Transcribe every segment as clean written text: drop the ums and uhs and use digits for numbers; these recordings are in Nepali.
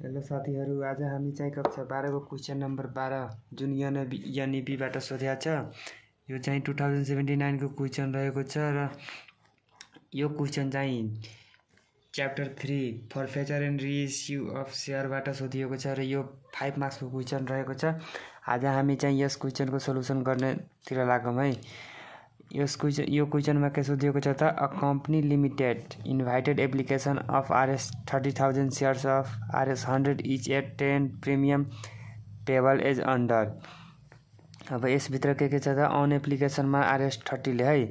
हेलो साथीहरू, आज हामी चाहिँ कक्षा 12 को क्वेशन नम्बर 12 जुन एनइपीबाट सोधेको छ। यो चाहिँ 2079 को क्वेशन रहेको छ र यो क्वेशन चाहिँ च्याप्टर 3 फर्फेचर एन्ड रिइस्यु अफ सेयरबाट सोधिएको छ र यो 5 मार्क्स को क्वेशन रहेको छ। आज हामी चाहिँ यस क्वेशनको सोलुसन गर्नेतिर लागौँ है। यो क्वेशनमा के सोधिएको छ त, a company limited invited application of ₹30,000 shares of ₹100 each at 10 premium payable as under. अब यसभित्र के छ त, अन एप्लिकेसनमा ₹30 ले है,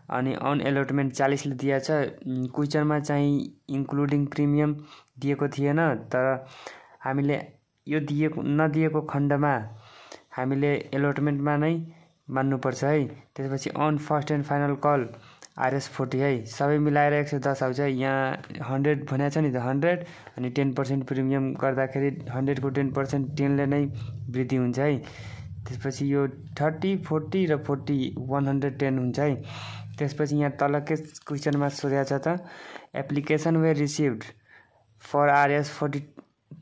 अनि अन एलोटमेन्ट 40 ले दिएको छ। क्वेशनमा चाहिँ इन्क्लुडिङ प्रिमियम दिएको थिएन, तर हामीले यो नदिएको खण्डमा हामीले एलोटमेन्टमा नै मान्नुपर्छ है। त्यसपछि on first and final call RS40 है, सबै मिलाएर 110 आउँछ। यहाँ 100 भनेको छ नि त, 100 अनि 10% प्रिमियम गर्दाखेरि 100 को 10% 10 ले नै वृद्धि हुन्छ है। त्यसपछि यो 30, 40 र 40 110 हुन्छ है। त्यसपछि यहाँ तल के क्वेशनमा सोधेको छ त, application were received for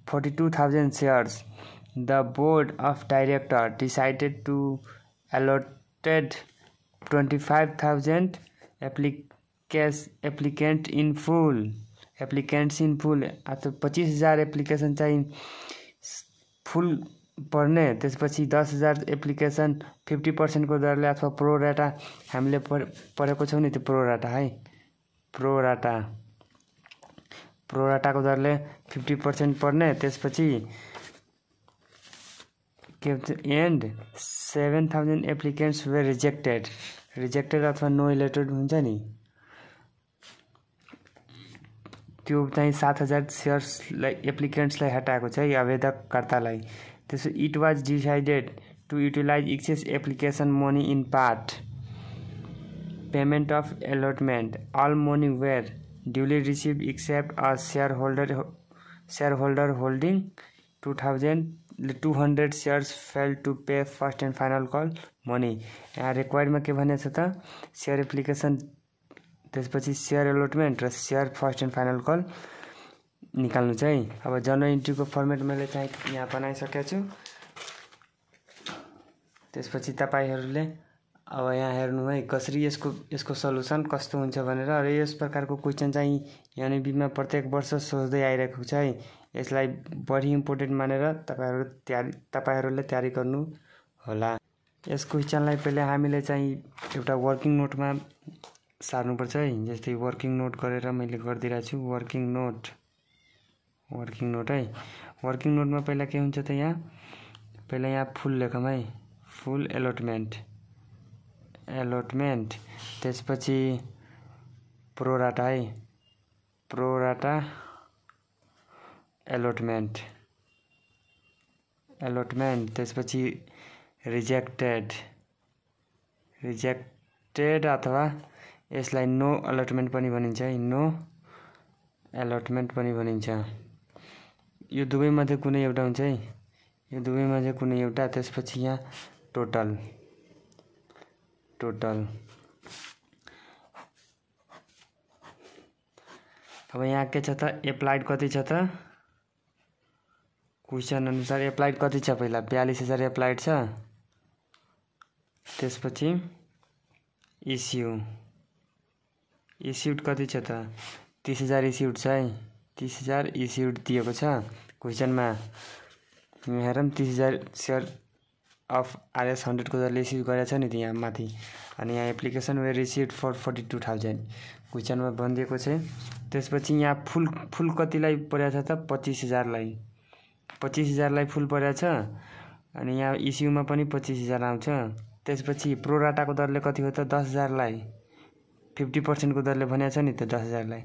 ₹42,000 shares, the board of director decided to allotted 25,000 applicants in full अथवा 25,000 एप्लिकेसन चाहिँ फुल पर्ने। त्यसपछि 10,000 एप्लिकेसन 50% को दरले अथवा प्रोराटा, हामीले पढेको छौँ नि त्यो प्रोराटा है, प्रोराटाको दरले 50% पर्ने। त्यसपछि एन्ड 7,000 एप्लिकेन्ट्स वे रिजेक्टेड अथवा नो इलेक्टेड हुन्छ नि, त्यो चाहिँ 7,000 सेयर्सलाई एप्लिकेन्ट्सलाई हटाएको छ है, आवेदककर्तालाई। त्यसो it was decided to utilise excess application money in part payment of allotment, all money were duly received except a shareholder holding 200 shares fail to pay first and final call money. यहाँ रिक्वायर्डमा के भनेको छ त, सेयर एप्लिकेसन, त्यसपछि सेयर एलोटमेन्ट र share first and final call निकाल्नु चाहिँ। अब जर्नल इन्ट्रीको फर्मेट मैले चाहिँ यहाँ बनाइसकेको छु। त्यसपछि तपाईहरूले अब यहाँ हेर्नु है कसरी यसको सल्युसन कस्तो हुन्छ भनेर। र यस प्रकारको क्वेशन चाहिँ एनइपीमा प्रत्येक वर्ष सोच्दै आइरहेको छ है। यसलाई बढी इम्पोर्टेन्ट मानेर तपाईहरूले तयारी गर्नु होला। यस क्वेशनलाई पहिले हामीले चाहिँ एउटा वर्किङ नोटमा सार्नुपर्छ है। जस्तै वर्किङ नोट गरेर मैले गरिदिरहेको छु, वर्किङ नोट है। वर्किङ नोटमा पहिला के हुन्छ त, यहाँ फुल लेखौँ है, फुल एलोटमेन्ट। त्यसपछि प्रोराटा है, प्रोराटा एलोटमेन्ट। त्यसपछि रिजेक्टेड अथवा यसलाई नो अलटमेन्ट पनि भनिन्छ है, नो एलोटमेन्ट पनि भनिन्छ। यो दुवैमध्ये कुनै एउटा हुन्छ है, यो दुवैमध्ये कुनै एउटा। त्यसपछि यहाँ टोटल। अब यहाँ के छ त, एप्लाइड कति छ त, क्वेशन अनुसार एप्लाइड कति छ, पहिला 42,000 एप्लाइड छ। त्यसपछि इस्युड कति छ त, 30,000 इस्युड छ है, 30,000 इस्युड दिएको छ क्वेशनमा। हेरौँ 30,000 सेयर अफ RS100 को दरले इस्यु गरेको छ नि त यहाँ माथि। अनि यहाँ एप्लिकेसन वे रिसिभ्ड फर 42,000 क्वेशनमा भनिदिएको छ। त्यसपछि यहाँ फुल कतिलाई परेको छ त, 25,000लाई फुल परेको छ। अनि यहाँ इस्युमा पनि 25,000 आउँछ। त्यसपछि प्रोराटाको दरले कति हो त, 10,000लाई 50% को दरले भनेको छ नि त 10,000लाई,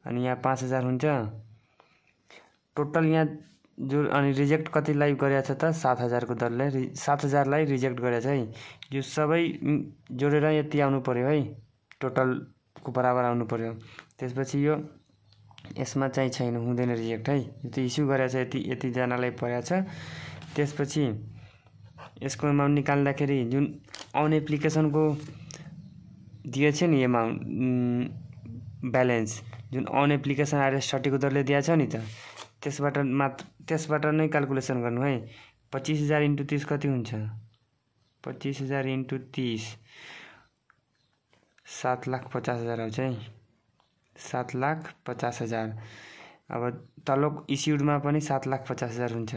अनि यहाँ 5,000 हुन्छ टोटल यहाँ जो। अनि रिजेक्ट कतिलाई गरेको छ त, 7,000 को दरले 7,000लाई रिजेक्ट गरेको छ है। यो सबै जोडेर यति आउनु पर्यो है, टोटलको बराबर आउनु पर्यो। त्यसपछि यो यसमा चाहिँ छैन, हुँदैन रिजेक्ट है, यो त इस्यु गरेको छ, यतिजनालाई परेको छ। त्यसपछि यसको एमाउन्ट निकाल्दाखेरि जुन अन एप्लिकेसनको दिएको छ नि एमाउन्ट, ब्यालेन्स जुन अन एप्लिकेसन RS30 को दरले दिएको छ नि त, त्यसबाट मात्र त्यसबाट नै क्याल्कुलेसन गर्नु है। 25,000 × 30 कति हुन्छ? 25,000 × 30 7,50,000 आउँछ है। 7,50,000। अब तल्लो इस्युडमा पनि 7,50,000 हुन्छ।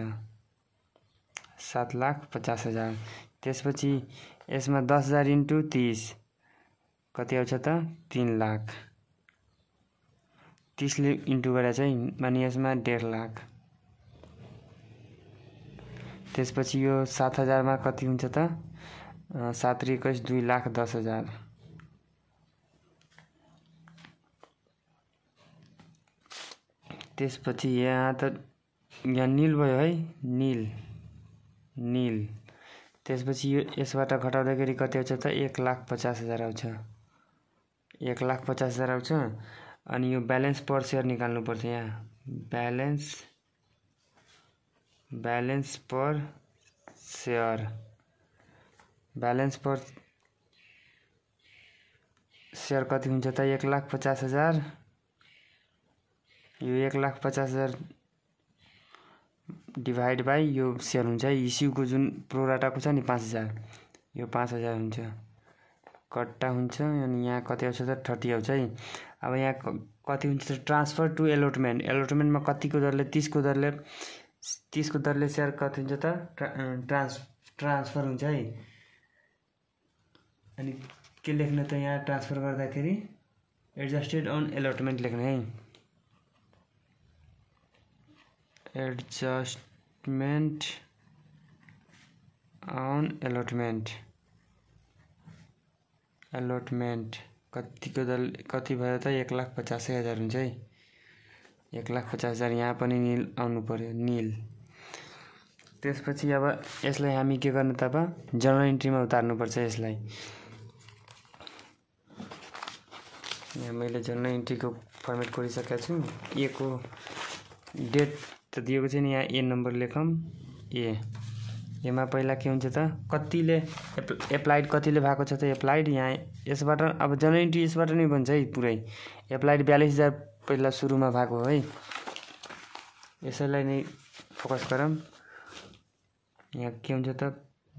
7,50,000। त्यसपछि यसमा 10,000 × 30 कति आउँछ त? 3 लाख। 30 ले इन्टु गरेर चाहिँ मानि यसमा 1.5 लाख। त्यसपछि यो 7,000 मा कति हुन्छ त? 7 × 21 2,10,000। त्यसपछि यहाँ त यहाँ नील भयो है, नील। त्यसपछि यो यसबाट घटाउँदाखेरि कति आउँछ त? 1,50,000 आउँछ। 1,50,000 आउँछ। अनि यो ब्यालेन्स पर शेयर निकाल्नु पर्छ यहाँ। ब्यालेन्स पर शेयर। ब्यालेन्स पर शेयर कति हुन्छ त? 1,50,000। यो 1,50,000 डिभाइड बाई यो शेयर हुन्छ है। इस्युको जुन प्रोराटाको छ नि 5,000, यो 5,000 हुन्छ। कट्टा हुन्छ अनि यहाँ कति आउँछ त? 30 आउँछ है। अब यहाँ कति हुन्छ त? Transfer to allotment. एलोटमेन्टमा कतिको दरले? 30 को दरले शेयर कति हुन्छ त? ट्रान्सफर हुन्छ है। अनि के लेख्नु त यहाँ ट्रान्सफर गर्दाखेरि? एडजस्टेड अन एलोटमेन्ट लेख्नु है। एडजस्टमेन्ट अन एलोटमेन्ट कतिको दर कति भयो त? 1,85,000 हुन्छ है। 1,50,000 यहाँ पनि नील आउनु पर्यो, नील। त्यसपछि अब यसलाई हामी के गर्नु त? अब जर्नल इन्ट्रीमा उतार्नुपर्छ यसलाई। यहाँ मैले जर्नल इन्ट्रीको फर्मेट गरिसकेको छु। ए को डेट त दिएको छैन, यहाँ ए नम्बर लेखौँ। एमा पहिला के हुन्छ त? कतिले एप्लाइड कतिले भएको छ त? एप्लाइड यहाँ यसबाट अब जर्नल इन्ट्री यसबाट नै बन्छ है पुरै। एप्लाइड 42,000 पहिला सुरुमा भएको हो है। यसैलाई नै फोकस गरौँ। यहाँ के हुन्छ त?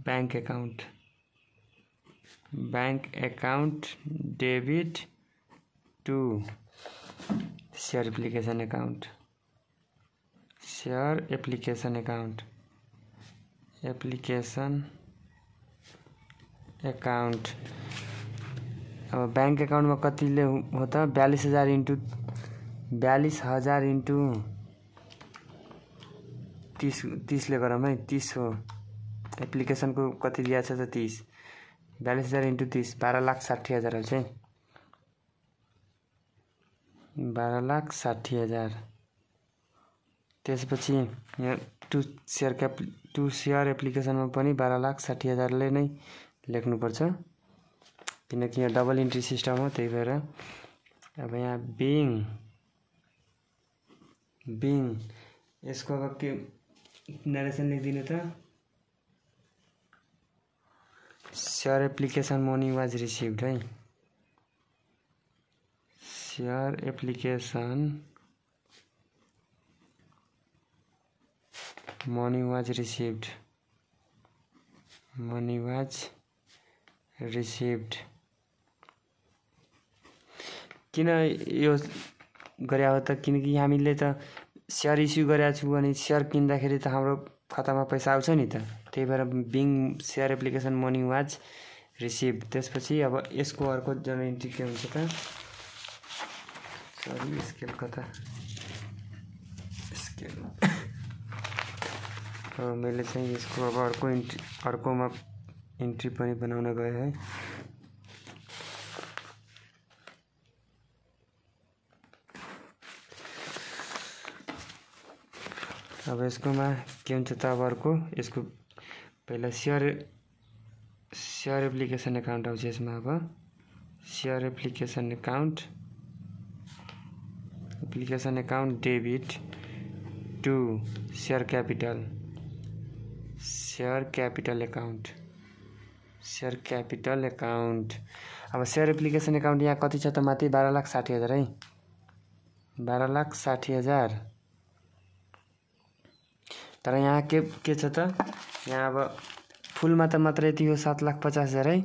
Bank account debit to share application account. अब बैंक एकाउन्टमा कतिले हो त? 42,000 × 30 ले गरौँ है। 30 हो। एप्लिकेसनको कति दिएको छ त? 30। 42,000 × 30 12,60,000 आउँछ है। 12,60,000। त्यसपछि यहाँ टु शेयर एप्लिकेसनमा पनि 12,60,000 ले नै लेख्नुपर्छ, किनकि यहाँ डबल इन्ट्री सिस्टम हो, त्यही भएर। अब यहाँ बिङ यसको अब के नरेसन लेखिदिनु त? Share application money was received है। Share application money was received. किन यो गरे हो त? किनकि हामीले त शेयर इस्यु गरेका छौँ अनि शेयर किन्दाखेरि त हाम्रो खातामा पैसा आउँछ नि त। त्यही भएर being share application money was received. त्यसपछि अब यसको अर्को जर्नल इन्ट्री के हुन्छ त? सरी स्केल कता? स्केल मैले चाहिँ यसको अब अर्कोमा इन्ट्री पनि बनाउन गएँ है। अब यसकोमा के हुन्छ त? अब अर्को यसको पहिला शेयर एप्लिकेसन एकाउन्ट आउँछ यसमा। अब share application account debit to share capital account. अब शेयर एप्लिकेसन एकाउन्ट यहाँ कति छ त? माथि 12,60,000 है। 12,60,000 तर यहाँ के छ त यहाँ अब फुलमा त मात्र यति हो 7,50,000 है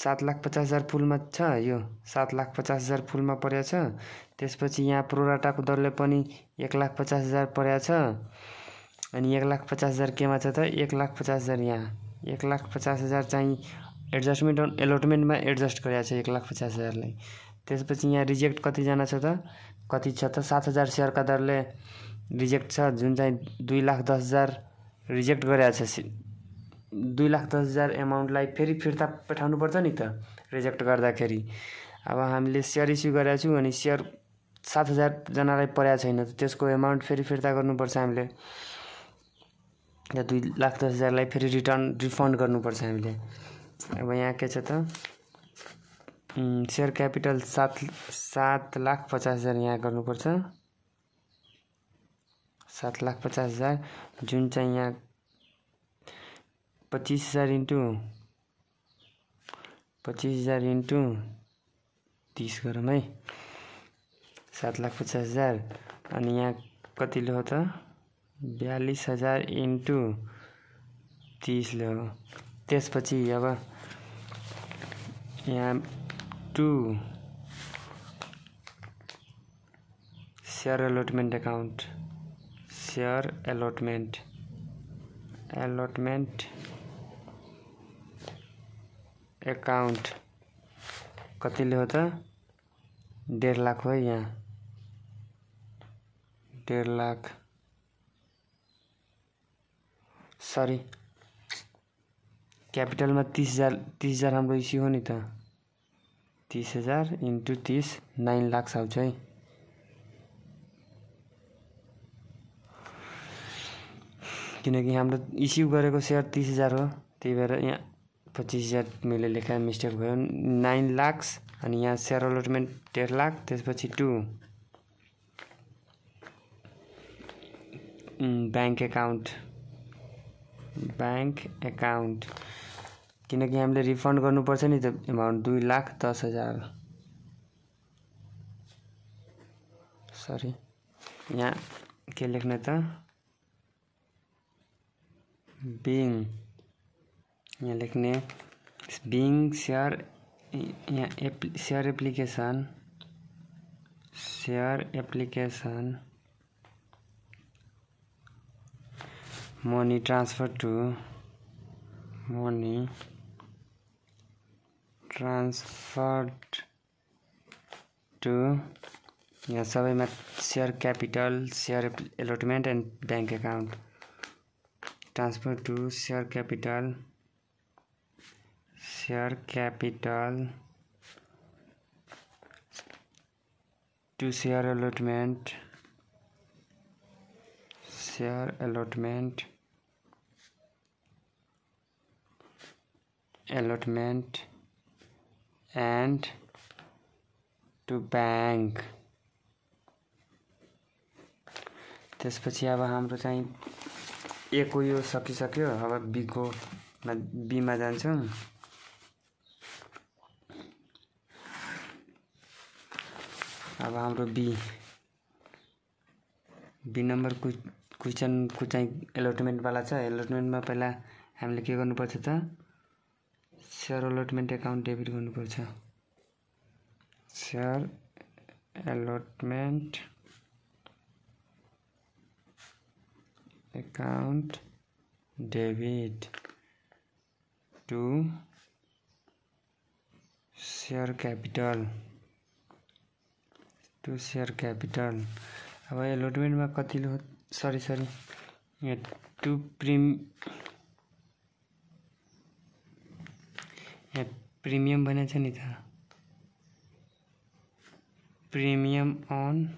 7,50,000 फुलमा छ यो 7,50,000 फुलमा परेको छ। त्यसपछि यहाँ प्रोराटाको दरले पनि 1,50,000 परेको छ अनि 1,50,000 केमा छ त 1,50,000 यहाँ 1,50,000 चाहिँ एडजस्टमेन्ट एलोटमेन्टमा एडजस्ट गरेको छ 1,50,000 लाई। त्यसपछि यहाँ रिजेक्ट कतिजना छ त कति छ त 7,000 सेयरका दरले रिजेक्ट छ जुन चाहिँ 2,10,000 रिजेक्ट गरेको छ। 2,10,000 एमाउन्टलाई फेरि फिर्ता पठाउनु पर्छ नि त रिजेक्ट गर्दाखेरि। अब हामीले सेयर इस्यु गरेको छु अनि सेयर 7,000 जनालाई परेको छैन त त्यसको एमाउन्ट फेरि फिर्ता गर्नुपर्छ हामीले। 2,10,000 लाई फेरि रिफन्ड गर्नुपर्छ हामीले। अब यहाँ के छ त सेयर क्यापिटल 7,50,000 यहाँ गर्नुपर्छ 7,50,000 जुन चाहिँ यहाँ 25,000 इन्टु 30 गरौँ है 7,50,000 अनि यहाँ कतिले हो त 42,000 इन्टु 30 ले हो। त्यसपछि अब यहाँ 2 share allotment account share allotment account कतिले हो त 1.5 लाख हो यहाँ 1.5 लाख सरी क्यापिटल में 30,000 हाम्रो इस्यु हो नि त 30,000 इन्टु 30 9 लाख आउँछ है। किनकि हाम्रो इस्यु गरेको सेयर 30,000 हो त्यही भएर यहाँ 25,000 मैले लेखा मिस्टेक भयो 9 लाख अनि यहाँ सेयर अलॉटमेंट 1.5 लाख त्यसपछि 2 बैंक अकाउंट किनकि हामीले रिफन्ड गर्नुपर्छ नि त अमाउन्ट 2,10,000 सरी यहाँ के लेख्ने त बिङ यहाँ लेख्ने बिङ सेयर यहाँ share application money transferred to यहाँ सबैमा share capital share allotment and bank account transfer to share capital to share allotment and to bank. त्यसपछि अब हाम्रो चाहिँ ए को यो सकिसक्यो अब बी को बी मा जान्छौं। अब हाम्रो बी नम्बर क्वेशन को चाहिँ अलॉटमेंट वाला छ। अलॉटमेंट में पहिला हामीले के गर्नुपर्छ त शेयर अलॉटमेंट अकाउंट डेबिट गर्नुपर्छ share allotment account debit to share capital अब अलॉटमेंट में कति हो सरी यहाँ टू प्रीमियम बने छ नि त प्रीमियम ऑन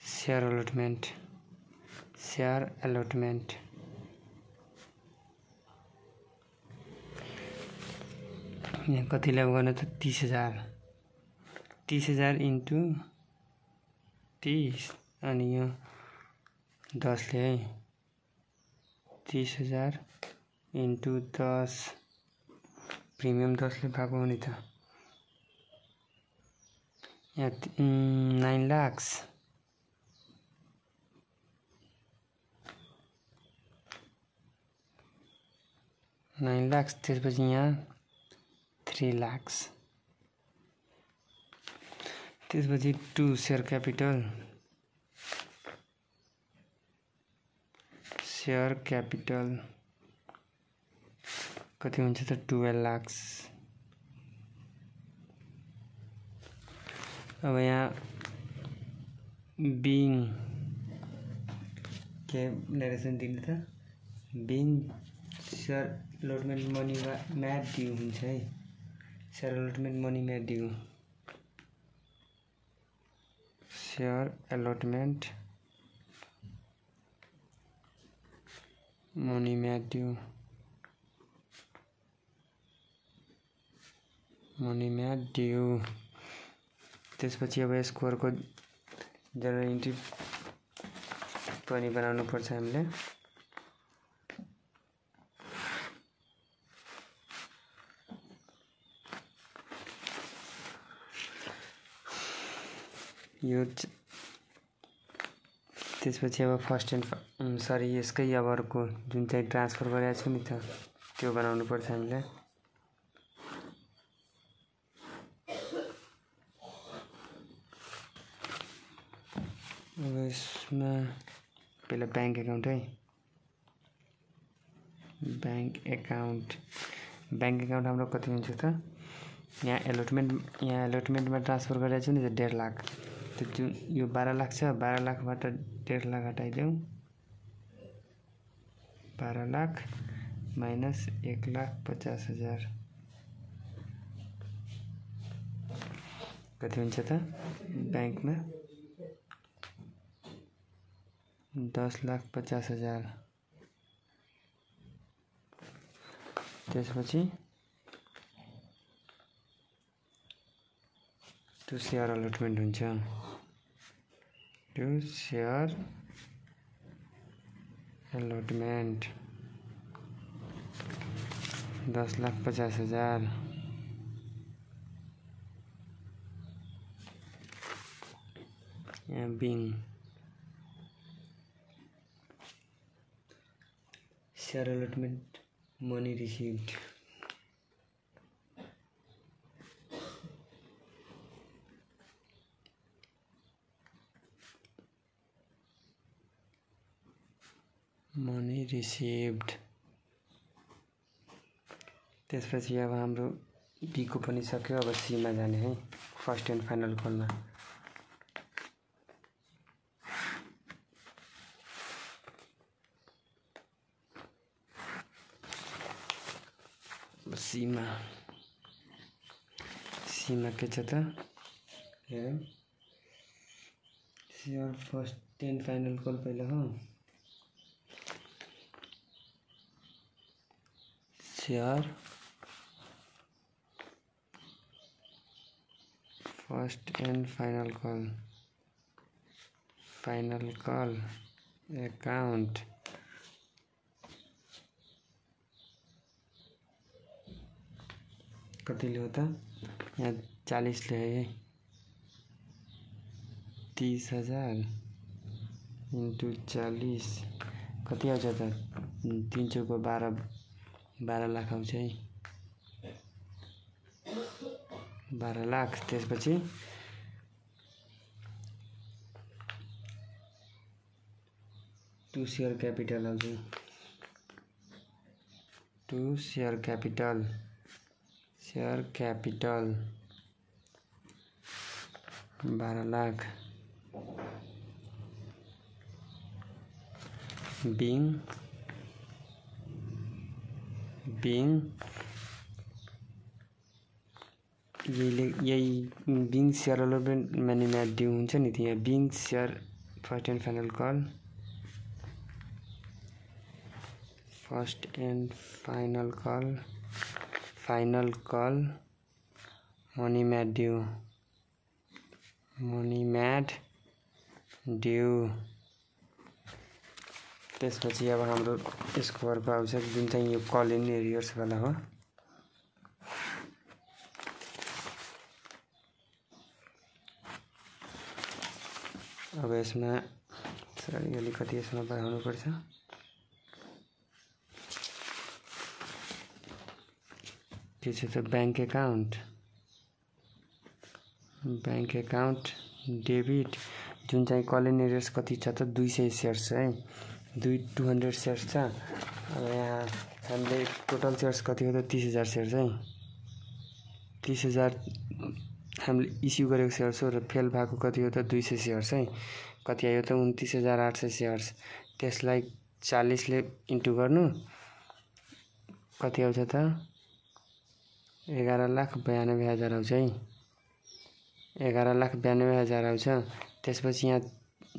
शेयर अलॉटमेंट यहाँ कति ल्याउ गर्ने त 30,000 इन्टु 30 अनि यो 10 ले है 30,000 इन्टु 10 प्रीमियम 10 ले भागो हो नि त यहाँ 9 लाख 9 लाख, त्यसपछि यहाँ 3 लाख, त्यसपछि 2 सेयर क्यापिटल कति हुन्छ त 12 लाख। अब यहाँ बिङ के नरेसन दिनु त being share allotment money made due हुन्छ है। Share allotment money made due, share allotment money made due, money made due. त्यसपछि अब स्कोरको जनरल इन्ट्री पनि बनाउनु पर्छ हामीले। यो त्यसपछि अब फर्स्ट एन्ड सरी यसकै अब अर्को जुन चाहिँ ट्रान्सफर गरेको छु नि त त्यो बनाउनु पर्छ हामीले। अब यसमा पहिला ब्याङ्क एकाउन्ट है, ब्याङ्क एकाउन्ट हाम्रो कति हुन्छ त यहाँ एलोटमेन्टमा ट्रान्सफर गरेको छु नि त 1.5 लाख, त्यो जुन यो 12 लाख छ, 12 लाखबाट 1.5 लाख हटाइदेऊ, 12 लाख माइनस 1,50,000 कति हुन्छ त ब्याङ्कमा 10,50,000। त्यसपछि 2 सेयर अलटमेन्ट हुन्छ, 2 सेयर अलटमेन्ट 10,50,000। यहाँ being share allotment money received, money received. त्यसपछि अब हाम्रो बीको पनि सक्यो, अब सीमा जाने है, फर्स्ट एन्ड फाइनल कलमा। सीमा के छ त share first and final call पहिला हो, share first and final call account कतिले हो त यहाँ 40 ले है, 30,000 इन्टु 40 कति आउँछ त 3 चौको 12 लाख आउँछ है, 12 लाख। त्यसपछि 2 सेयर क्यापिटल आउँछ, 2 सेयर क्यापिटल 12 लाख। बिङ यही being share allotment money made due हुन्छ नि, त्यहाँ being share first and final call money made due. त्यसपछि अब हाम्रो स्कोरको आउँछ जुन चाहिँ यो कल इन एरियर्स वाला हो। अब यसमा अलिकति यसमा बढाउनु पर्छ। त्यसो त बैंक एकाउन्ट डेबिट जुन चाहिँ कलिन एरियर्स कति छ त 200 सेयर्स है 200 सेयर्स छ। अब यहाँ हामीले टोटल सेयर्स कति हो त 30,000 सेयर्स है 30,000 हामीले इस्यु गरेको सेयर्स हो र फेल भएको कति हो त 200 सेयर्स है कति आयो त 29,800 सेयर्स। त्यसलाई 40 ले इन्टु गर्नु कति आउँछ त 11,92,000 आउँछ है 11,92,000 आउँछ। त्यसपछि यहाँ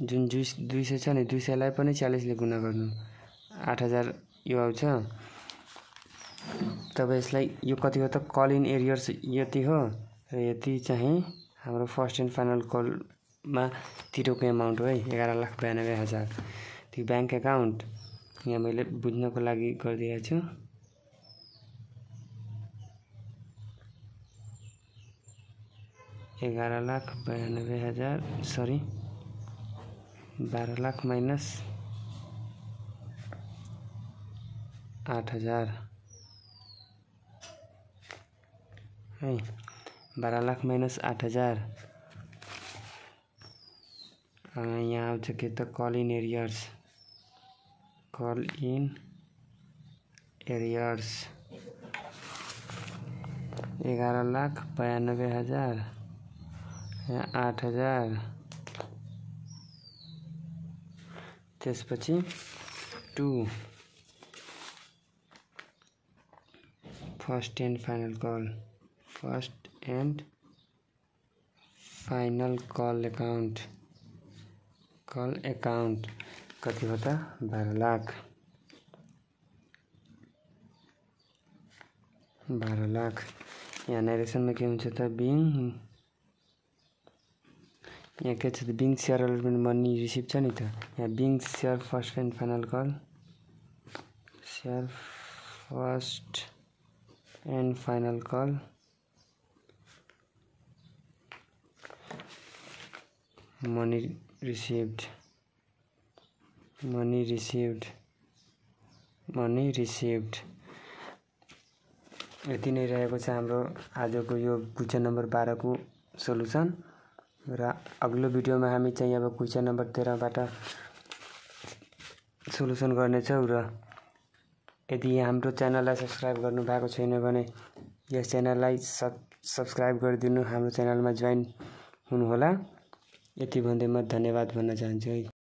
जुन 200 छ नि 200 लाई पनि 40 ले गुणा गर्नु 8,000 यो आउँछ। तब यसलाई यो कति हो त कल इन एरियर्स यति हो र यति चाहिँ हाम्रो फर्स्ट एन्ड फाइनल कलमा तिरेको एमाउन्ट हो है 11,92,000। त्यो बैंक एकाउन्ट यहाँ मैले बुझ्नको लागि गरिदिएको छु। सरी 12 लाख माइनस 8,000 है 12 लाख माइनस 8,000। यहाँ आउँछ के त कल इन एरियर्स 11,92,000 यहाँ 8,000 त्यसपछि 2 first and final call account कति हो त 12 लाख यहाँ नरेसनमा के हुन्छ त बिङ यहाँ के छ त being share allotment money receive छ नि त यहाँ being share first and final call money received यति नै रहेको छ हाम्रो आजको यो क्वेशन नम्बर 12 को सोलुसन र अग्लो भिडियोमा हामी चाहिँ अब क्वेशन नम्बर 13 बाट सोलुसन गर्नेछौँ। र यदि हाम्रो च्यानललाई सब्स्क्राइब गर्नु भएको छैन भने यस च्यानललाई सब्स्क्राइब गरिदिनु हाम्रो च्यानलमा जोइन हुनुहोला। यति भन्दै म धन्यवाद भन्न चाहन्छु है।